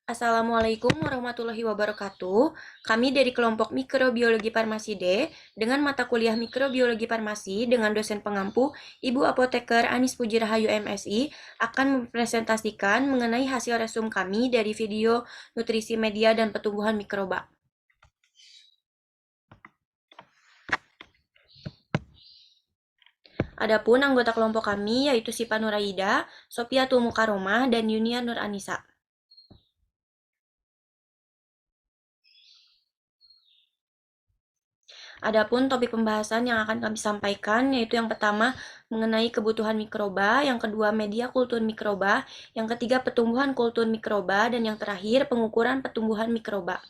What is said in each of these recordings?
Assalamualaikum warahmatullahi wabarakatuh. Kami dari kelompok Mikrobiologi Farmasi D dengan mata kuliah Mikrobiologi Farmasi dengan dosen pengampu Ibu Apoteker Anis Pujirahayu MSI akan mempresentasikan mengenai hasil resum kami dari video nutrisi media dan pertumbuhan mikroba. Adapun anggota kelompok kami yaitu Sipa Nuraida, Sophia Tumukaroma, dan Yunia Nur Anisa. Adapun topik pembahasan yang akan kami sampaikan yaitu yang pertama mengenai kebutuhan mikroba, yang kedua media kultur mikroba, yang ketiga pertumbuhan kultur mikroba, dan yang terakhir pengukuran pertumbuhan mikroba.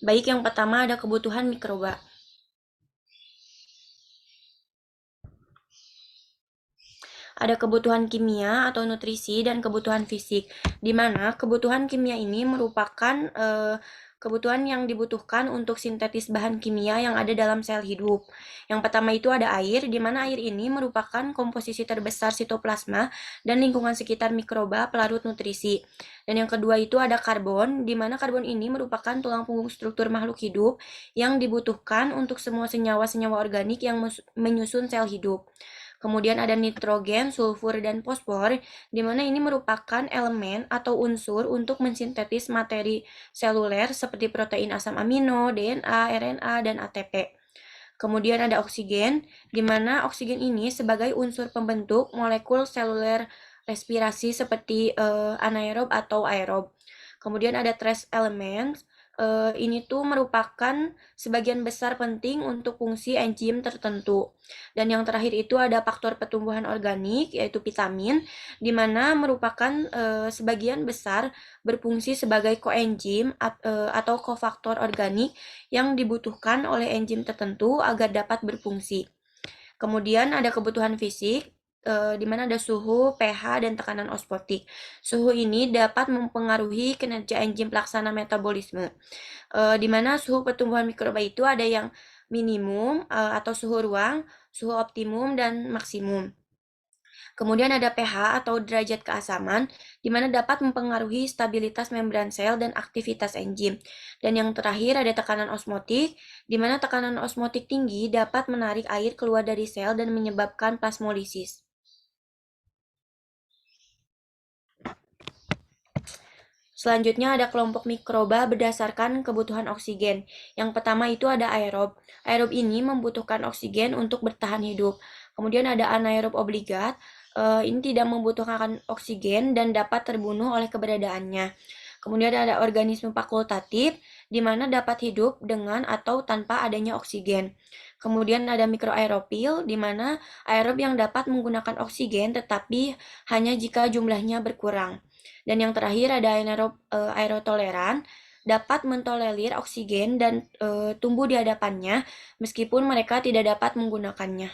Baik, yang pertama ada kebutuhan mikroba. Ada kebutuhan kimia atau nutrisi dan kebutuhan fisik, di mana kebutuhan kimia ini merupakan kebutuhan yang dibutuhkan untuk sintetis bahan kimia yang ada dalam sel hidup. Yang pertama itu ada air, di mana air ini merupakan komposisi terbesar sitoplasma dan lingkungan sekitar mikroba pelarut nutrisi. Dan yang kedua itu ada karbon, di mana karbon ini merupakan tulang punggung struktur makhluk hidup yang dibutuhkan untuk semua senyawa-senyawa organik yang menyusun sel hidup. Kemudian ada nitrogen, sulfur, dan fosfor, di mana ini merupakan elemen atau unsur untuk mensintetis materi seluler seperti protein asam amino, DNA, RNA, dan ATP. Kemudian ada oksigen, di mana oksigen ini sebagai unsur pembentuk molekul seluler respirasi seperti anaerob atau aerob. Kemudian ada trace elements, ini tuh merupakan sebagian besar penting untuk fungsi enzim tertentu. Dan yang terakhir itu ada faktor pertumbuhan organik, yaitu vitamin, di mana merupakan sebagian besar berfungsi sebagai koenzim atau kofaktor organik yang dibutuhkan oleh enzim tertentu agar dapat berfungsi. Kemudian ada kebutuhan fisik, di mana ada suhu, pH, dan tekanan osmotik. Suhu ini dapat mempengaruhi kinerja enzim pelaksana metabolisme, di mana suhu pertumbuhan mikroba itu ada yang minimum atau suhu ruang, suhu optimum, dan maksimum. Kemudian ada pH atau derajat keasaman, di mana dapat mempengaruhi stabilitas membran sel dan aktivitas enzim. Dan yang terakhir ada tekanan osmotik, di mana tekanan osmotik tinggi dapat menarik air keluar dari sel dan menyebabkan plasmolisis. Selanjutnya ada kelompok mikroba berdasarkan kebutuhan oksigen. Yang pertama itu ada aerob. Aerob ini membutuhkan oksigen untuk bertahan hidup. Kemudian ada anaerob obligat. Ini tidak membutuhkan oksigen dan dapat terbunuh oleh keberadaannya. Kemudian ada organisme fakultatif, di mana dapat hidup dengan atau tanpa adanya oksigen. Kemudian ada mikroaerofil, di mana aerob yang dapat menggunakan oksigen tetapi hanya jika jumlahnya berkurang. Dan yang terakhir ada anaerob aerotoleran, dapat mentolerir oksigen dan tumbuh di hadapannya meskipun mereka tidak dapat menggunakannya.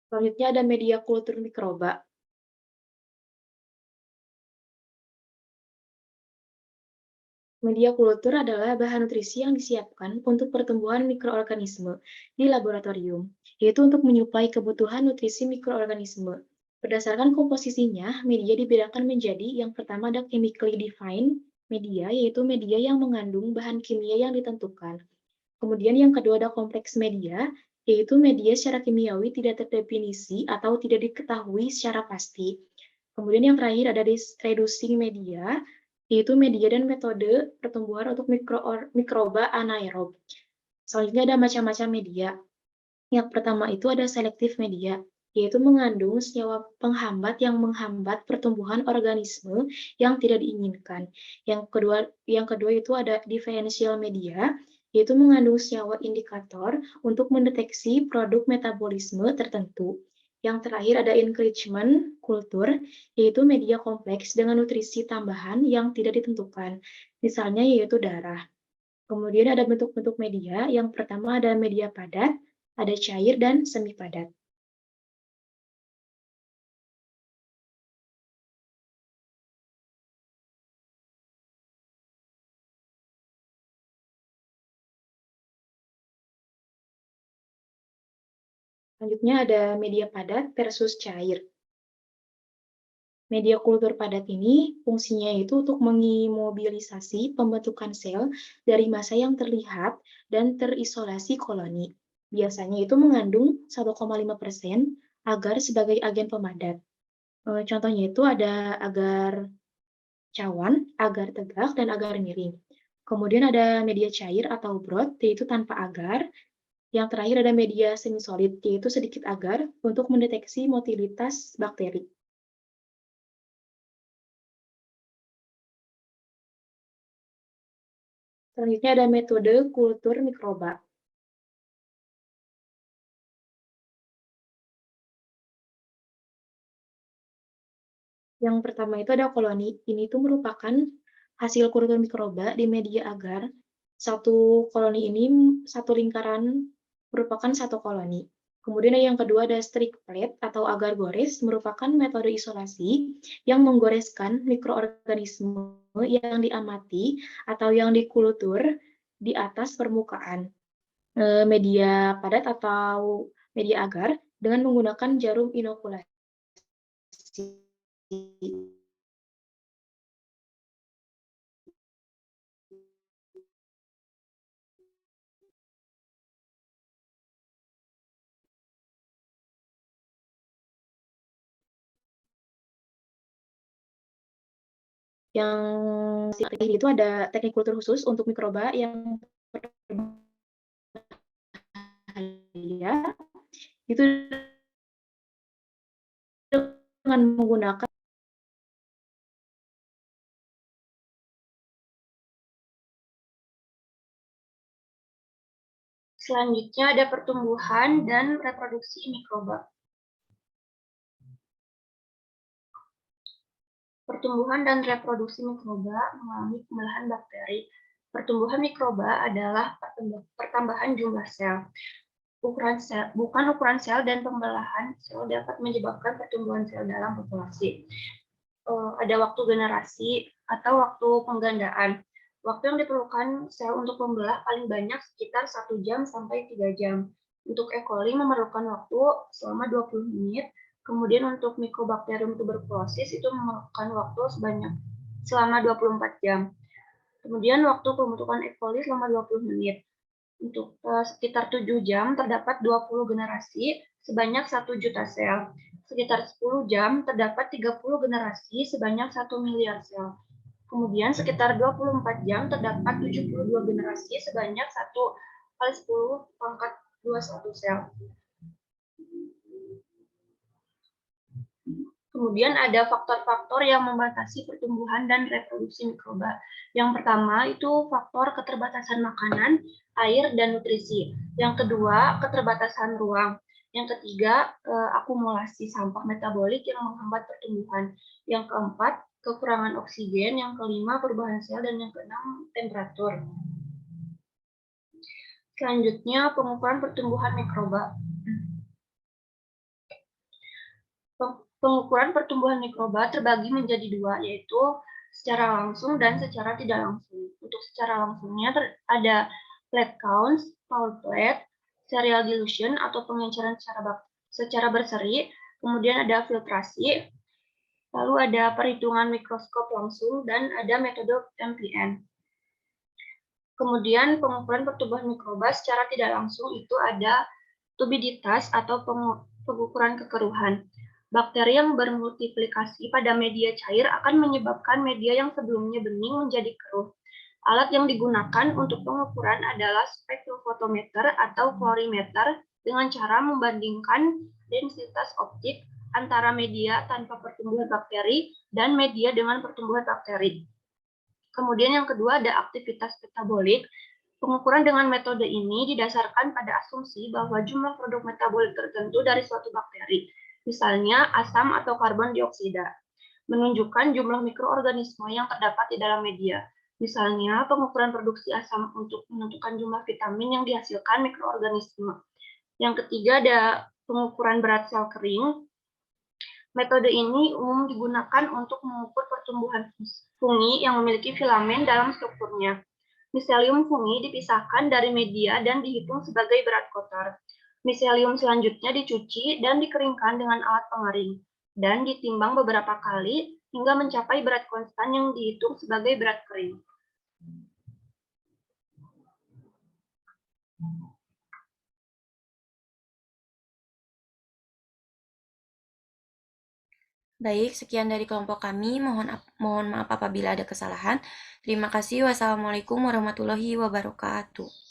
Selanjutnya ada media kultur mikroba. Media kultur adalah bahan nutrisi yang disiapkan untuk pertumbuhan mikroorganisme di laboratorium, yaitu untuk menyuplai kebutuhan nutrisi mikroorganisme. Berdasarkan komposisinya, media dibedakan menjadi yang pertama ada chemically defined media, yaitu media yang mengandung bahan kimia yang ditentukan. Kemudian yang kedua ada kompleks media, yaitu media secara kimiawi tidak terdefinisi atau tidak diketahui secara pasti. Kemudian yang terakhir ada reducing media, yaitu media dan metode pertumbuhan untuk mikroba anaerob. Selanjutnya ada macam-macam media. Yang pertama itu ada selective media, yaitu mengandung senyawa penghambat yang menghambat pertumbuhan organisme yang tidak diinginkan. Yang kedua itu ada differential media, yaitu mengandung senyawa indikator untuk mendeteksi produk metabolisme tertentu. Yang terakhir ada enrichment kultur, yaitu media kompleks dengan nutrisi tambahan yang tidak ditentukan, misalnya yaitu darah. Kemudian ada bentuk-bentuk media, yang pertama ada media padat, ada cair dan semi padat. Selanjutnya ada media padat versus cair. Media kultur padat ini fungsinya itu untuk mengimobilisasi pembentukan sel dari massa yang terlihat dan terisolasi koloni. Biasanya itu mengandung 1,5% agar sebagai agen pemadat. Contohnya itu ada agar cawan, agar tegak, dan agar miring. Kemudian ada media cair atau broth, yaitu tanpa agar. Yang terakhir ada media semi-solid, yaitu sedikit agar untuk mendeteksi motilitas bakteri. Selanjutnya ada metode kultur mikroba. Yang pertama itu ada koloni. Ini tuh merupakan hasil kultur mikroba di media agar. Satu koloni ini, satu lingkaran merupakan satu koloni. Kemudian yang kedua ada strict plate atau agar gores, merupakan metode isolasi yang menggoreskan mikroorganisme yang diamati atau yang dikultur di atas permukaan media padat atau media agar dengan menggunakan jarum inokulasi. Yang itu ada teknik kultur khusus untuk mikroba yang berbahaya, itu dengan menggunakan Selanjutnya ada pertumbuhan dan reproduksi mikroba. Pertumbuhan dan reproduksi mikroba mengalami pembelahan bakteri. Pertumbuhan mikroba adalah pertambahan jumlah sel. Bukan ukuran sel dan pembelahan sel dapat menyebabkan pertumbuhan sel dalam populasi. Ada waktu generasi atau waktu penggandaan. Waktu yang diperlukan sel untuk membelah paling banyak sekitar 1 jam sampai 3 jam. Untuk E. coli memerlukan waktu selama 20 menit, kemudian untuk Mycobacterium tuberculosis itu memerlukan waktu selama 24 jam. Kemudian waktu pembentukan E. coli selama 20 menit. Untuk sekitar 7 jam terdapat 20 generasi sebanyak 1 juta sel. Sekitar 10 jam terdapat 30 generasi sebanyak 1 miliar sel. Kemudian sekitar 24 jam terdapat 72 generasi sebanyak 1 kali 10 pangkat 21 sel. Kemudian ada faktor-faktor yang membatasi pertumbuhan dan reproduksi mikroba. Yang pertama itu faktor keterbatasan makanan, air, dan nutrisi. Yang kedua, keterbatasan ruang. Yang ketiga, akumulasi sampah metabolik yang menghambat pertumbuhan. Yang keempat, kekurangan oksigen. Yang kelima, perubahan sel. Dan yang keenam, temperatur. Selanjutnya, pengukuran pertumbuhan mikroba. Pengukuran pertumbuhan mikroba terbagi menjadi dua, yaitu secara langsung dan secara tidak langsung. Untuk secara langsungnya ada plate count, power plate, serial dilution atau pengenceran secara berseri, kemudian ada filtrasi, lalu ada perhitungan mikroskop langsung, dan ada metode MPN. Kemudian pengukuran pertumbuhan mikroba secara tidak langsung itu ada tubiditas atau pengukuran kekeruhan. Bakteri yang bermultiplikasi pada media cair akan menyebabkan media yang sebelumnya bening menjadi keruh. Alat yang digunakan untuk pengukuran adalah spektrofotometer atau klorimeter dengan cara membandingkan densitas optik antara media tanpa pertumbuhan bakteri dan media dengan pertumbuhan bakteri. Kemudian yang kedua ada aktivitas metabolik. Pengukuran dengan metode ini didasarkan pada asumsi bahwa jumlah produk metabolik tertentu dari suatu bakteri, misalnya asam atau karbon dioksida, menunjukkan jumlah mikroorganisme yang terdapat di dalam media. Misalnya, pengukuran produksi asam untuk menentukan jumlah vitamin yang dihasilkan mikroorganisme. Yang ketiga ada pengukuran berat sel kering. Metode ini umum digunakan untuk mengukur pertumbuhan fungi yang memiliki filamen dalam strukturnya. Miselium fungi dipisahkan dari media dan dihitung sebagai berat kotor. Miselium selanjutnya dicuci dan dikeringkan dengan alat pengering dan ditimbang beberapa kali hingga mencapai berat konstan yang dihitung sebagai berat kering. Baik, sekian dari kelompok kami. Mohon maaf apabila ada kesalahan. Terima kasih. Wassalamualaikum warahmatullahi wabarakatuh.